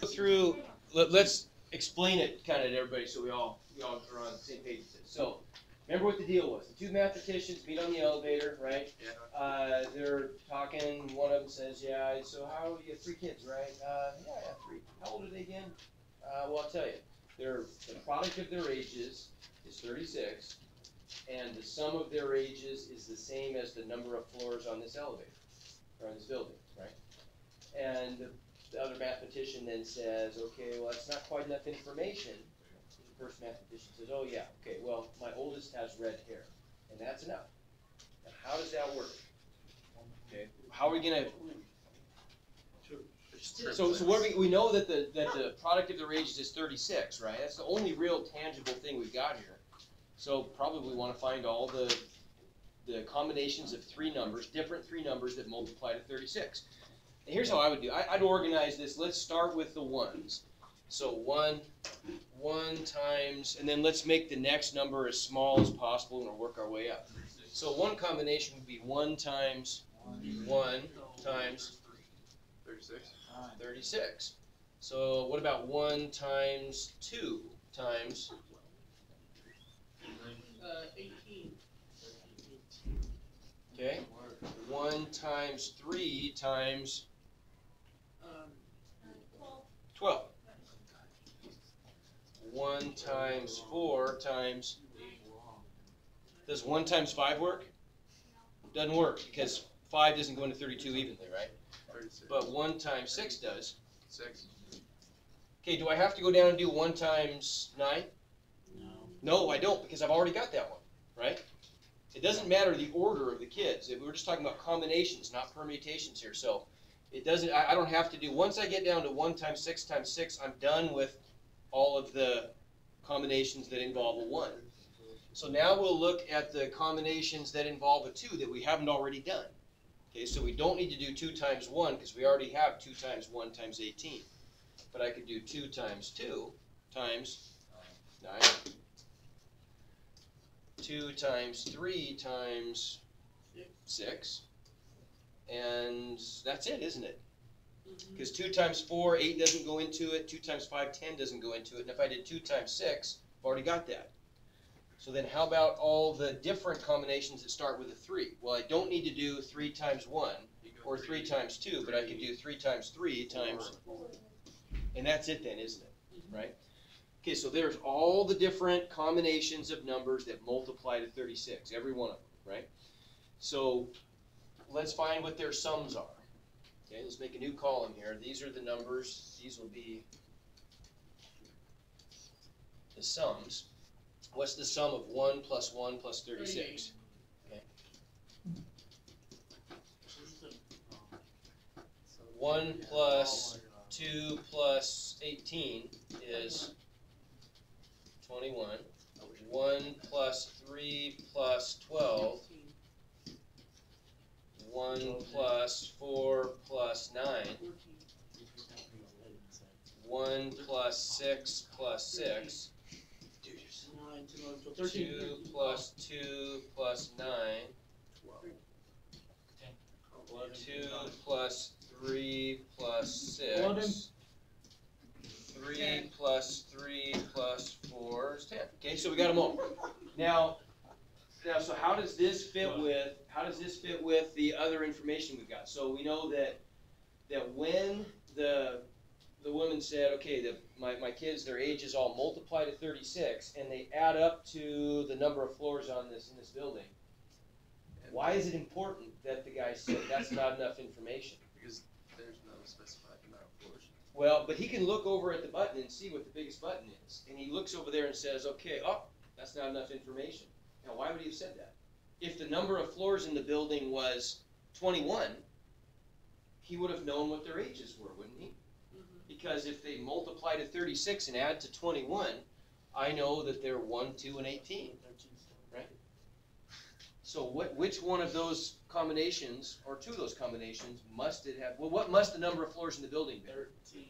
Go through. Let's explain it kind of to everybody so we all are on the same page with this. So remember what the deal was. The two mathematicians meet on the elevator, right? Yeah. They're talking. One of them says, "Yeah, so how you have 3 kids, right? Yeah, I have 3. How old are they again? Well, I'll tell you. The product of their ages is 36, and the sum of their ages is the same as the number of floors on this elevator, or on this building, right?" And the other mathematician then says, "Okay, well, that's not quite enough information." The first mathematician says, "Oh, yeah, okay, well, my oldest has red hair, and that's enough." Now, how does that work? Okay, how are we going to... So what we know that the product of their ages is 36, right? That's the only real tangible thing we've got here. So probably we want to find all the combinations of 3 numbers, different 3 numbers that multiply to 36. And here's how I would do. I'd organize this. Let's start with the ones. So 1 times, and then let's make the next number as small as possible, and we'll work our way up. So one combination would be 1 times 1 times 36. So what about 1 times 2 times 18. Okay. 1 times 3 times 12. 1 times 4 times... Does 1 times 5 work? Doesn't work because 5 doesn't go into 32 evenly, right? 36. But 1 times 6 does. 6. Okay, do I have to go down and do 1 times 9? No, I don't, because I've already got that one, right? It doesn't matter the order of the kids. We're just talking about combinations, not permutations here. So it doesn't. I don't have to do. Once I get down to 1 times 6 times 6, I'm done with all of the combinations that involve a 1. So now we'll look at the combinations that involve a 2 that we haven't already done. Okay, so we don't need to do 2 times 1 because we already have 2 times 1 times 18. But I could do 2 times 2 times 9. 2 times 3 times 6. And that's it, isn't it? Because 2 times 4, 8 doesn't go into it. 2 times 5, 10 doesn't go into it. And if I did 2 times 6, I've already got that. So then how about all the different combinations that start with a 3? Well, I don't need to do 3 times 1 or 3 times 2, but I can do 3 times 3 times... And that's it then, isn't it? Right? Okay, so there's all the different combinations of numbers that multiply to 36, every one of them, right? So let's find what their sums are. Okay, let's make a new column here. These are the numbers. These will be the sums. What's the sum of 1 plus 1 plus 36? Okay. 1 plus 2 plus 18 is 21. 1 plus 3 plus 12. 1 plus 4 plus 9. 1 plus 6 plus 6. 2 plus 2 plus 9. 2 plus 3 plus 6. 3 plus 3 plus 4 is 10. Okay, so we got them all. Now, so how does this fit with the other information we've got? So we know that when the woman said, okay, my kids, their ages all multiply to 36, and they add up to the number of floors in this building. Why is it important that the guy said that's not enough information? Because there's no specified amount of floors. Well, but he can look over at the button and see what the biggest button is. And he looks over there and says, okay, oh, that's not enough information. Now, why would he have said that? If the number of floors in the building was 21, he would have known what their ages were, wouldn't he? Because if they multiply to 36 and add to 21, I know that they're 1, 2, and 18, right? So which one of those combinations, or 2 of those combinations, must it have? Well, what must the number of floors in the building be? 13.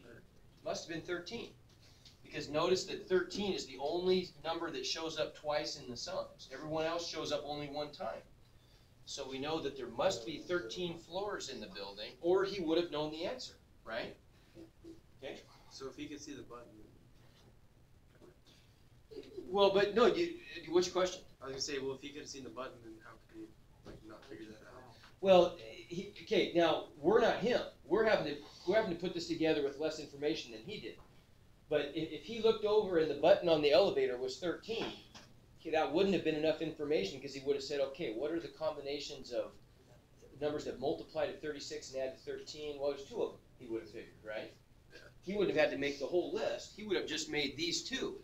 Must have been 13. Because notice that 13 is the only number that shows up twice in the sums. Everyone else shows up only 1 time. So we know that there must be 13 floors in the building, or he would have known the answer, right? So if he could see the button. Well, but no, what's your question? I was gonna say, well, if he could have seen the button, then how could he not figure that out? Well, okay, now we're not him. We're having to put this together with less information than he did. But if he looked over and the button on the elevator was 13, okay, that wouldn't have been enough information because he would have said, okay, what are the combinations of numbers that multiply to 36 and add to 13? Well, there's two of them. He would have figured, right? Yeah. He wouldn't have had to make the whole list. He would have just made these two.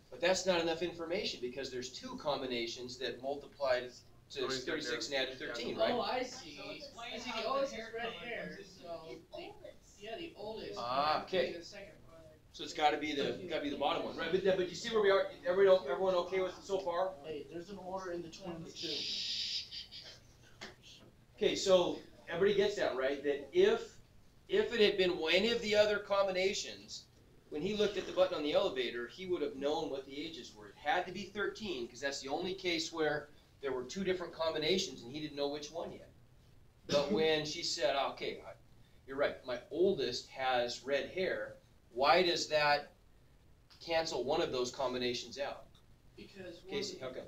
But that's not enough information because there's two combinations that multiply to 36 and add to 13, right? Oh, I see. I see the oldest is red hair, so the oldest. Ah, okay. The second one. So it's got to be the bottom one, right? But you see where we are? Everyone okay with it so far? Hey, there's an order in the 22. Okay, so everybody gets that, right? That if it had been any of the other combinations, when he looked at the button on the elevator, he would have known what the ages were. It had to be 13 because that's the only case where there were two different combinations and he didn't know which one yet. But when she said, okay, you're right, my oldest has red hair, why does that cancel one of those combinations out? Because Casey, how come?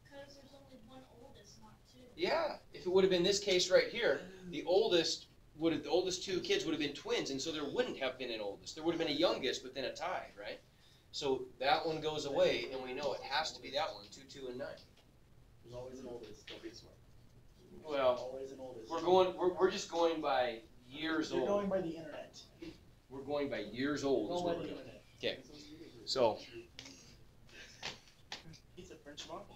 Because there's only one oldest, not two. Yeah, if it would have been this case right here, the oldest two kids would have been twins, and so there wouldn't have been an oldest. There would have been a youngest, but then a tie, right? So that one goes away, and we know it has to be that one, 2, 2, and 9. There's always an oldest. Don't be smart. Well, Always an oldest. we're just going by years You're old. going by the internet. We're going by years old. Is Go what by we're the doing. internet. Okay. So He's a French model.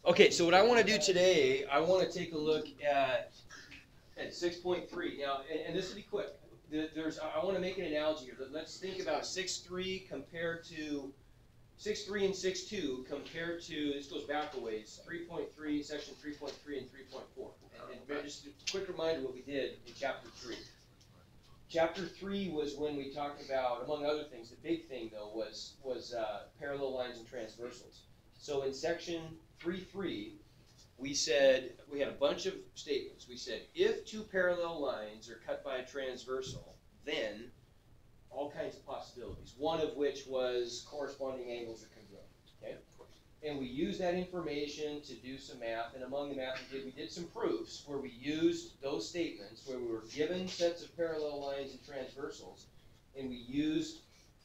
okay, so what I want to do today, I want to take a look at 6.3. Now, and this will be quick. I want to make an analogy here. Let's think about 6.3 compared to 6.3 and 6.2 compared to, this goes back a ways, 3.3, section 3.3 and 3.4. And just a quick reminder what we did in chapter 3. Chapter 3 was when we talked about, among other things, the big thing though was parallel lines and transversals. So in section 3.3, we said, we had a bunch of statements. We said, if two parallel lines are cut by a transversal, then all kinds of possibilities, one of which was corresponding angles are congruent, okay? And we used that information to do some math, and among the math we did some proofs where we used those statements where we were given sets of parallel lines and transversals, and we used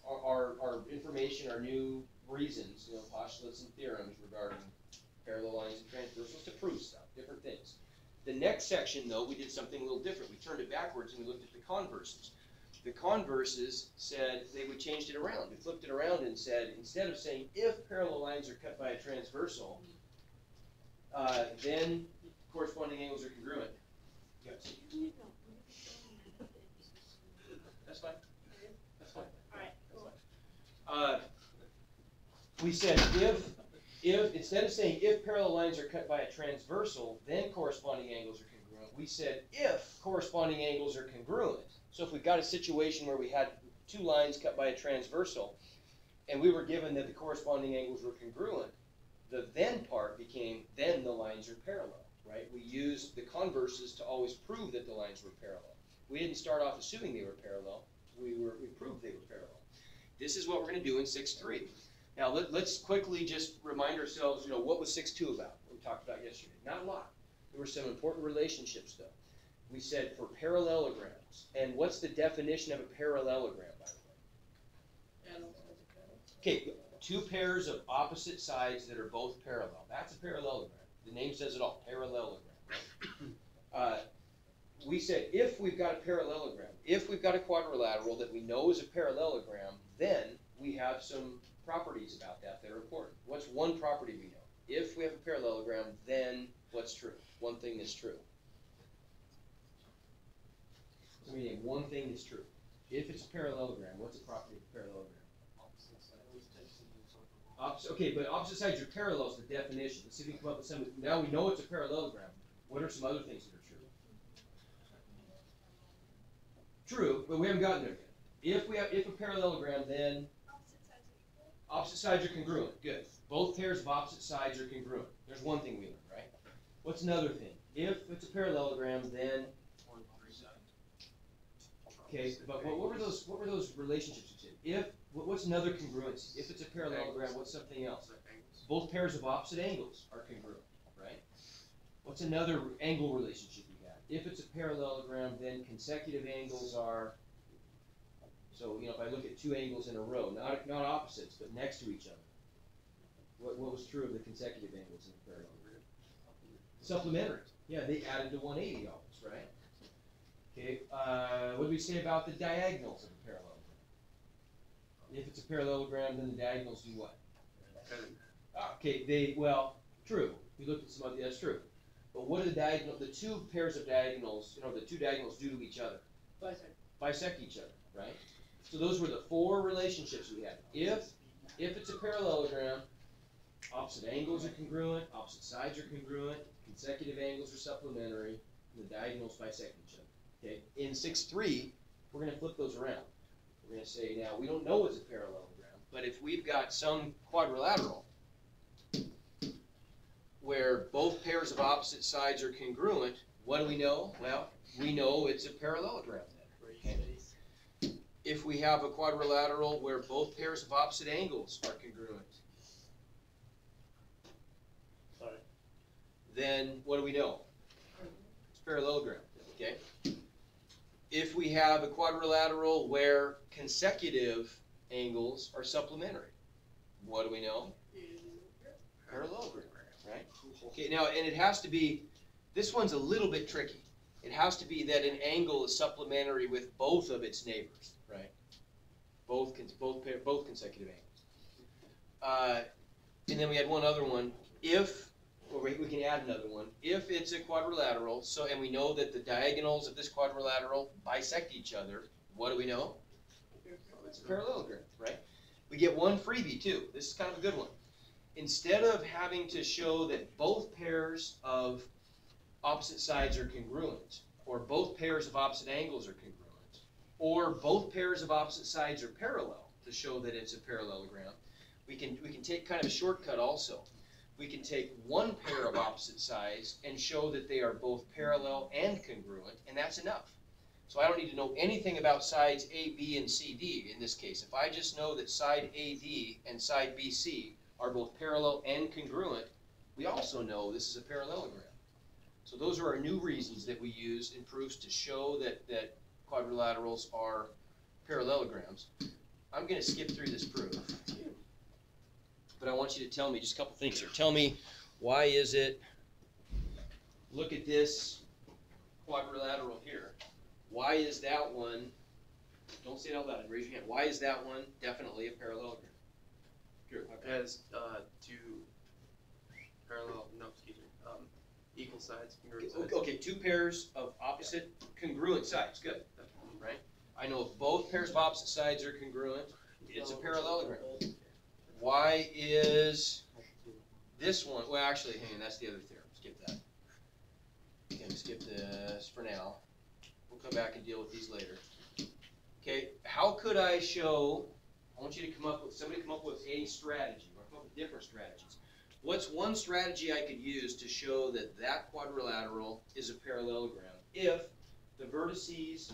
our information, our new reasons, postulates and theorems regarding parallel lines and transversals to prove stuff, different things. The next section, though, we did something a little different. We turned it backwards and we looked at the converses. The converses said they would change it around. We flipped it around and said, instead of saying if parallel lines are cut by a transversal, then corresponding angles are congruent. Yes. That's fine. That's fine. All right, cool. We said if instead of saying if parallel lines are cut by a transversal, then corresponding angles are congruent, we said if corresponding angles are congruent. So if we've got a situation where we had two lines cut by a transversal, and we were given that the corresponding angles were congruent, the then part became then the lines are parallel, right? We used the converses to always prove that the lines were parallel. We didn't start off assuming they were parallel. We proved they were parallel. This is what we're going to do in 6.3. Now let's quickly just remind ourselves, what was 6.2 about? What we talked about yesterday. Not a lot. There were some important relationships though. We said for parallelograms, and what's the definition of a parallelogram, by the way? Okay, two pairs of opposite sides that are both parallel. That's a parallelogram. The name says it all, parallelogram. Right? We said if we've got a parallelogram, if we've got a quadrilateral that we know is a parallelogram, then we have some properties about that are important. What's one property we know? If we have a parallelogram, then what's true? One thing that's true. So we name one thing that's true. If it's a parallelogram, what's the property of a parallelogram? Okay, but opposite sides are parallel is the definition. Let's see if we can come up with some. Now we know it's a parallelogram. What are some other things that are true? True, but we haven't gotten there yet. If a parallelogram, then opposite sides are congruent. Good. Both pairs of opposite sides are congruent. There's one thing we learned, right? What's another thing? If it's a parallelogram, then Okay, but what were those relationships you said? What's another congruency? If it's a parallelogram, what's something else? Both pairs of opposite angles are congruent, right? What's another angle relationship you got? If it's a parallelogram, then consecutive angles are, so, you know, if I look at two angles in a row, not opposites, but next to each other, what was true of the consecutive angles in the parallelogram? Supplementary. Yeah, they added to 180 always, right? Okay, what do we say about the diagonals of a parallelogram? If it's a parallelogram, then the diagonals do what? Okay, true. We looked at some of that's true. But what do the two pairs of diagonals, you know, the two diagonals do to each other? Bisect each other, right? So those were the four relationships we had. If it's a parallelogram, opposite angles are congruent, opposite sides are congruent, consecutive angles are supplementary, and the diagonals bisect each other. Okay? In 6.3, we're going to flip those around. We're going to say, now, we don't know it's a parallelogram, but if we've got some quadrilateral where both pairs of opposite sides are congruent, what do we know? Well, we know it's a parallelogram then. Okay? If we have a quadrilateral where both pairs of opposite angles are congruent, then what do we know? It's parallelogram. Okay? If we have a quadrilateral where consecutive angles are supplementary, what do we know? Parallelogram, right? Okay, now, and it has to be, this one's a little bit tricky. It has to be that an angle is supplementary with both of its neighbors, right? Both consecutive angles. And then we had one other one. We can add another one. If it's a quadrilateral, and we know that the diagonals of this quadrilateral bisect each other, what do we know? It's a parallelogram, right? We get one freebie too. This is kind of a good one. Instead of having to show that both pairs of opposite sides are congruent, or both pairs of opposite angles are congruent, or both pairs of opposite sides are parallel to show that it's a parallelogram, we can take kind of a shortcut also. We can take one pair of opposite sides and show that they are both parallel and congruent, and that's enough. So I don't need to know anything about sides A, B, and CD in this case. If I just know that side AD and side BC are both parallel and congruent, we also know this is a parallelogram. So those are our new reasons that we use in proofs to show that quadrilaterals are parallelograms. I'm going to skip through this proof. But I want you to tell me just a couple things here. Tell me, why is it, look at this quadrilateral here. Why is that one, don't say it out loud, raise your hand. Why is that one definitely a parallelogram? Drew, It has two equal sides, congruent sides. Okay, two pairs of opposite congruent sides. Good, right? I know if both pairs of opposite sides are congruent, it's a parallelogram. Why is this one, well actually, hang on, that's the other theorem, skip that. Okay, skip this for now. We'll come back and deal with these later. Okay, how could I show, I want you to somebody come up with a strategy, or come up with different strategies. What's one strategy I could use to show that that quadrilateral is a parallelogram if the vertices,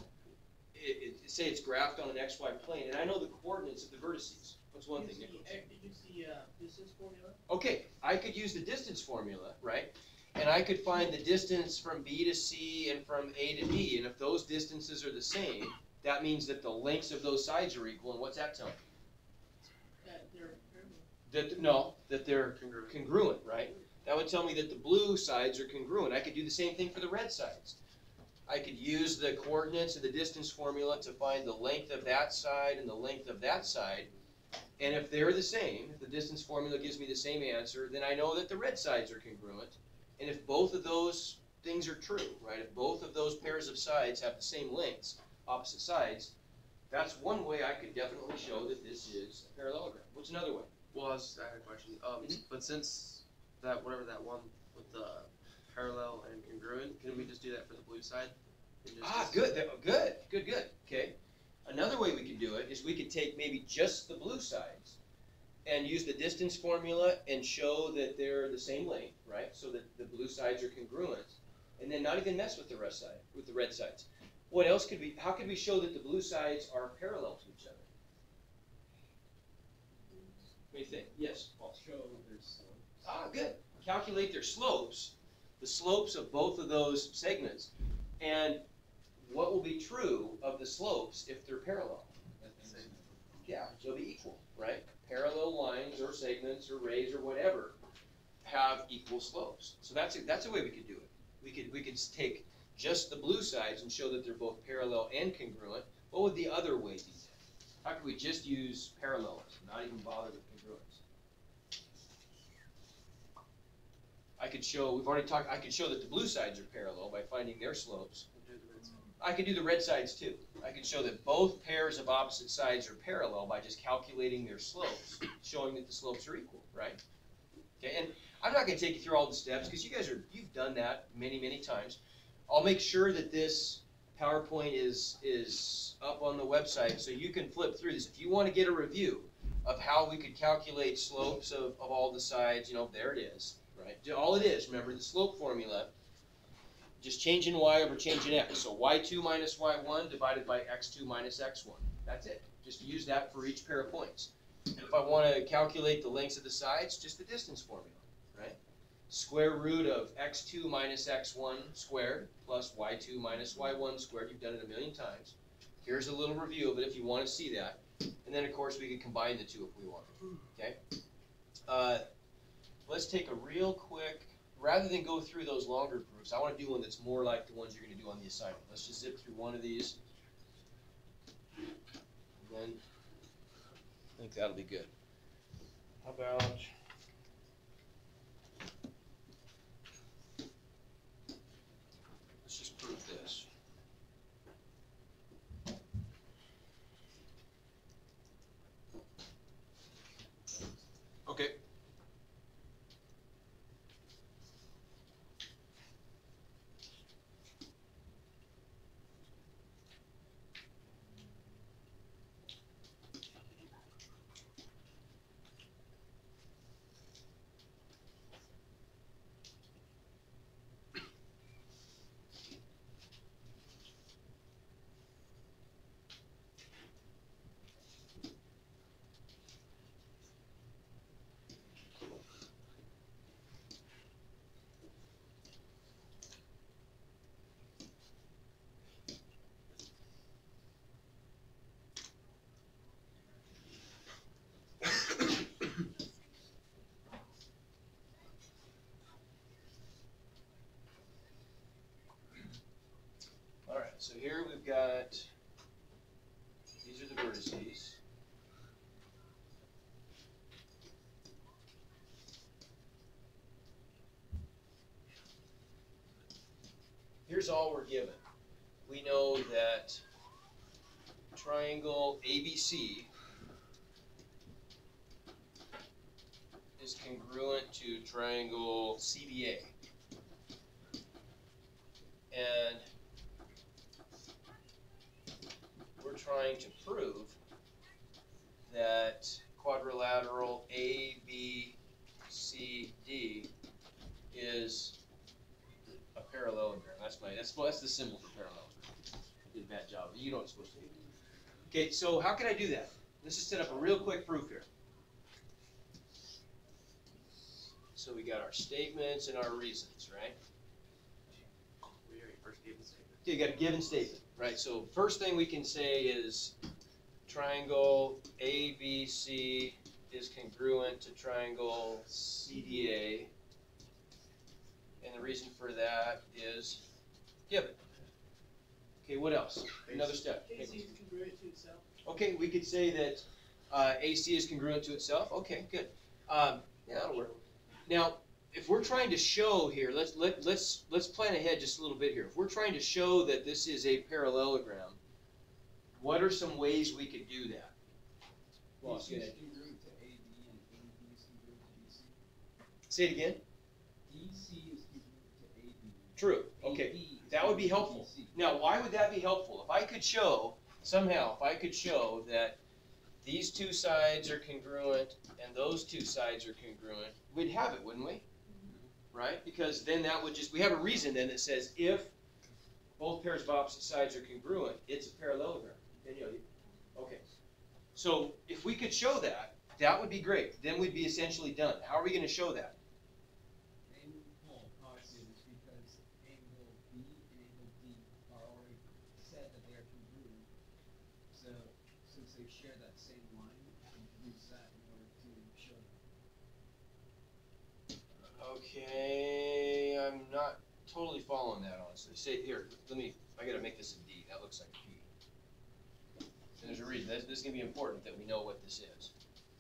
say it's graphed on an XY plane, and I know the coordinates of the vertices. What's one thing, Nicholas? Did you see distance formula? Okay, I could use the distance formula, right? And I could find the distance from B to C and from A to D, and if those distances are the same, that means that the lengths of those sides are equal, and what's that tell me? That they're That they're congruent, right? That would tell me that the blue sides are congruent. I could do the same thing for the red sides. I could use the coordinates of the distance formula to find the length of that side and the length of that side. And if they're the same, if the distance formula gives me the same answer, then I know that the red sides are congruent. And if both of those things are true, right? If both of those pairs of sides have the same lengths, opposite sides, that's one way I could definitely show that this is a parallelogram. What's another way? Well, I had a question. But since whatever that one with the parallel and congruent, can we just do that for the blue side? Good. Okay. Another way we could do it is we could take maybe just the blue sides and use the distance formula and show that they're the same length, right? So that the blue sides are congruent, and then not even mess with the red sides. What else could we, how could we show that the blue sides are parallel to each other? What do you think? Yes, Paul. Show their slopes. Ah, good. Calculate their slopes, the slopes of both of those segments. And what will be true of the slopes if they're parallel? Yeah, they'll be equal, right? Parallel lines or segments or rays or whatever have equal slopes. So that's a way we could do it. We could take just the blue sides and show that they're both parallel and congruent. What would the other way be then? How could we just use parallelism, not even bother with congruence? I could show, we've already talked, I could show that the blue sides are parallel by finding their slopes. I could do the red sides too. I could show that both pairs of opposite sides are parallel by just calculating their slopes, showing that the slopes are equal, right? Okay, and I'm not going to take you through all the steps because you've done that many, many times. I'll make sure that this PowerPoint is up on the website so you can flip through this. If you want to get a review of how we could calculate slopes of all the sides, there it is, right? All it is, remember the slope formula, just changing y over changing x. So y2 minus y1 divided by x2 minus x1. That's it. Just use that for each pair of points. If I want to calculate the lengths of the sides, just the distance formula, right? Square root of x2 minus x1 squared plus y2 minus y1 squared. You've done it a million times. Here's a little review of it if you want to see that. And then, of course, we can combine the two if we want. Okay? Let's take a real quick, rather than go through those longer proofs, I want to do one that's more like the ones you're going to do on the assignment. Let's just zip through one of these. And then I think that'll be good. How about, let's just prove this. Okay. So here we've got, these are the vertices. Here's all we're given. We know that triangle ABC is congruent to triangle CDA. And we're trying to prove that quadrilateral ABCD is a parallelogram. That's the symbol for parallelogram. I did a bad job. You know what it's supposed to be. Okay, so how can I do that? Let's just set up a real quick proof here. So we got our statements and our reasons, right? We already first gave the statement. Okay, you got a given statement, right? So first thing we can say is triangle ABC is congruent to triangle CDA, and the reason for that is given. Okay, what else? Another step. AC is congruent to itself. Okay, we could say that AC is congruent to itself. Okay, good. Yeah, that'll work. Now, if we're trying to show here, let's plan ahead just a little bit here. If we're trying to show that this is a parallelogram, what are some ways we could do that? Well, DC is congruent to AB and AB is congruent to DC. Say it again. DC is congruent to AB. True. Okay, that would be helpful. DC. Now, why would that be helpful? If I could show, somehow, if I could show that these two sides are congruent and those two sides are congruent, we'd have it, wouldn't we? Right? Because then that would just, we have a reason then that says if both pairs of opposite sides are congruent, it's a parallelogram. And, okay. So if we could show that, that would be great. Then we'd be essentially done. How are we going to show that? How I see it is because angle B and angle D are already said that they are congruent. So since they share that same line, we can use that in order to show them. Okay, I'm not totally following that, honestly. Say here, I gotta make this a D. That looks like a P. So there's a reason. This is gonna be important that we know what this is.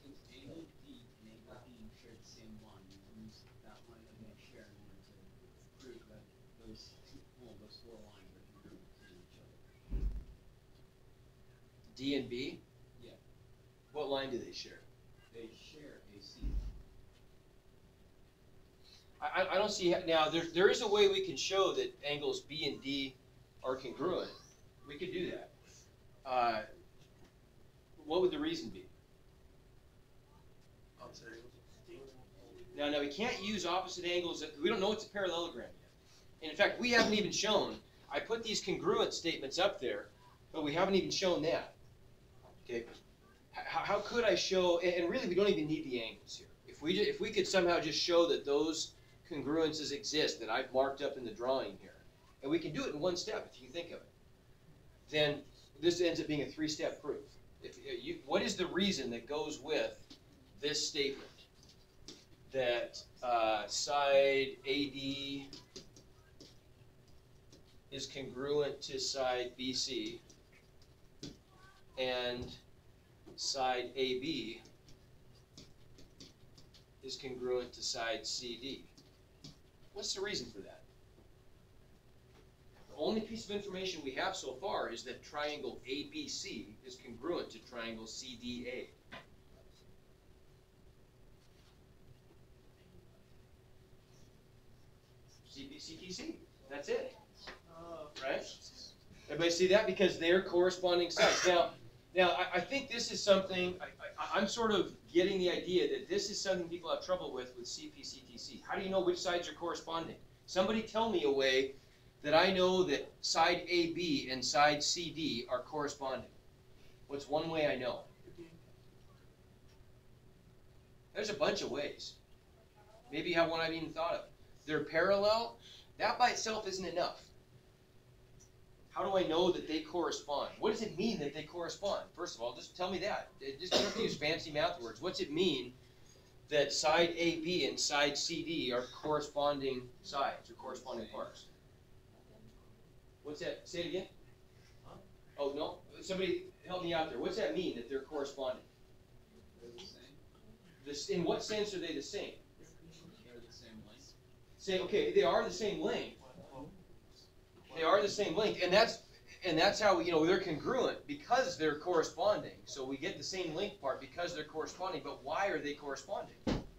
Since angle D and angle B share the same line, we can use that line that they share in order to prove that those four lines are congruent to each other. D and B? Yeah. What line do they share? They share a C. I don't see, now there is a way we can show that angles B and D are congruent. We could do that. What would the reason be? Opposite angles. Now we can't use opposite angles. We don't know it's a parallelogram yet. And in fact, we haven't even shown, I put these congruent statements up there, but we haven't even shown that. Okay. How could I show, and really we don't even need the angles here. If we could somehow just show that those congruences exist that I've marked up in the drawing here, and we can do it in one step if you think of it, then this ends up being a 3-step proof. What is the reason that goes with this statement that side AD is congruent to side BC and side AB is congruent to side CD? What's the reason for that? The only piece of information we have so far is that triangle ABC is congruent to triangle CDA. CTC. That's it. Right? Everybody see that? Because they're corresponding sides. Now I think this is something, I'm sort of getting the idea that this is something people have trouble with CP-CTC. How do you know which sides are corresponding? Somebody tell me a way that I know that side AB and side CD are corresponding. What's one way I know? There's a bunch of ways. Maybe you have one I haven't even thought of. They're parallel. That by itself isn't enough. How do I know that they correspond? What does it mean that they correspond? First of all, just tell me that. Just don't have to use fancy math words. What's it mean that side AB and side CD are corresponding sides or corresponding parts? What's that? Say it again. Oh, no. Somebody help me out there. What's that mean that they're corresponding? They're the same. In what sense are they the same? They're the same length. Say, okay, they are the same length. They are the same length, and that's how they're congruent because they're corresponding. So we get the same length part because they're corresponding. But why are they corresponding?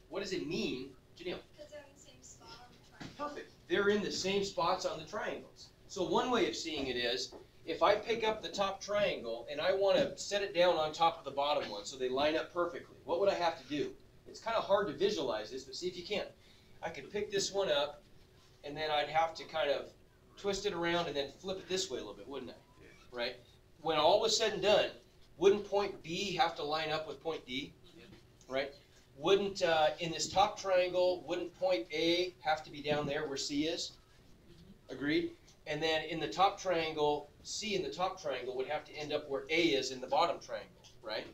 What does it mean, Janelle? Because they're in the same spot on the triangle. Perfect. They're in the same spots on the triangles. So one way of seeing it is, if I pick up the top triangle and I want to set it down on top of the bottom one so they line up perfectly, what would I have to do? It's kind of hard to visualize this, but see if you can. I could pick this one up, and then I'd have to kind of twist it around and then flip it this way a little bit, wouldn't I? Right? When all was said and done, wouldn't point B have to line up with point D? Right? Wouldn't, in this top triangle, wouldn't point A have to be down there where C is? Agreed? And then in the top triangle, C in the top triangle would have to end up where A is in the bottom triangle, right?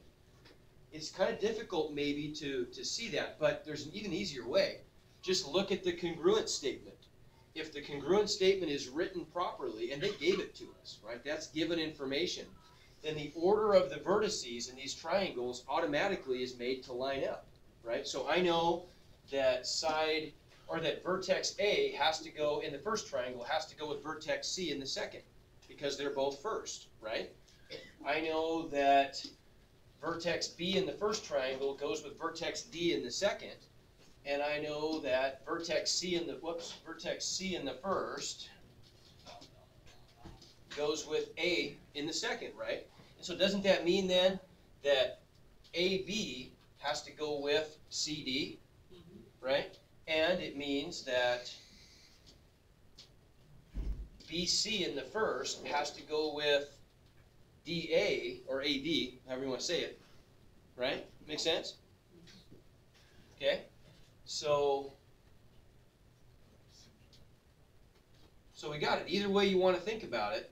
It's kind of difficult maybe to see that, but there's an even easier way. Just look at the congruent statement. If the congruent statement is written properly, and they gave it to us, right? That's given information. Then the order of the vertices in these triangles automatically is made to line up, right? So I know that that vertex A has to go in the first triangle, has to go with vertex C in the second, because they're both first, right? I know that vertex B in the first triangle goes with vertex D in the second, and I know that vertex C in the first goes with A in the second, right? And so doesn't that mean then that AB has to go with CD, right? And it means that BC in the first has to go with DA or AD, however you want to say it, right? Make sense? Okay, so we got it. Either way you want to think about it,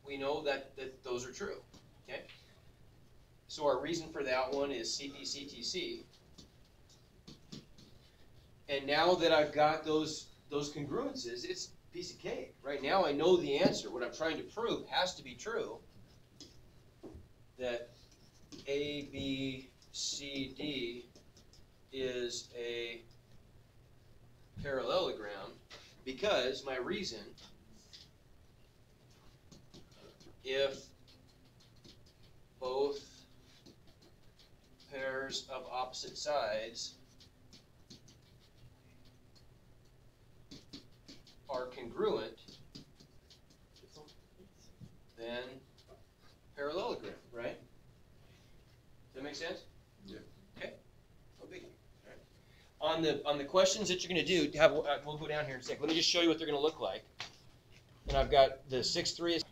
we know that those are true. Okay, so our reason for that one is CPCTC. And now that I've got those congruences, it's a piece of cake. Right now I know the answer. What I'm trying to prove has to be true. That ABCD is a parallelogram because my reason, if both pairs of opposite sides are congruent, then parallelogram, right? Does that make sense? Yeah. Okay. No biggie. All right. On the questions that you're going to do, we'll go down here in a sec. Let me just show you what they're going to look like. And I've got the 6-3 is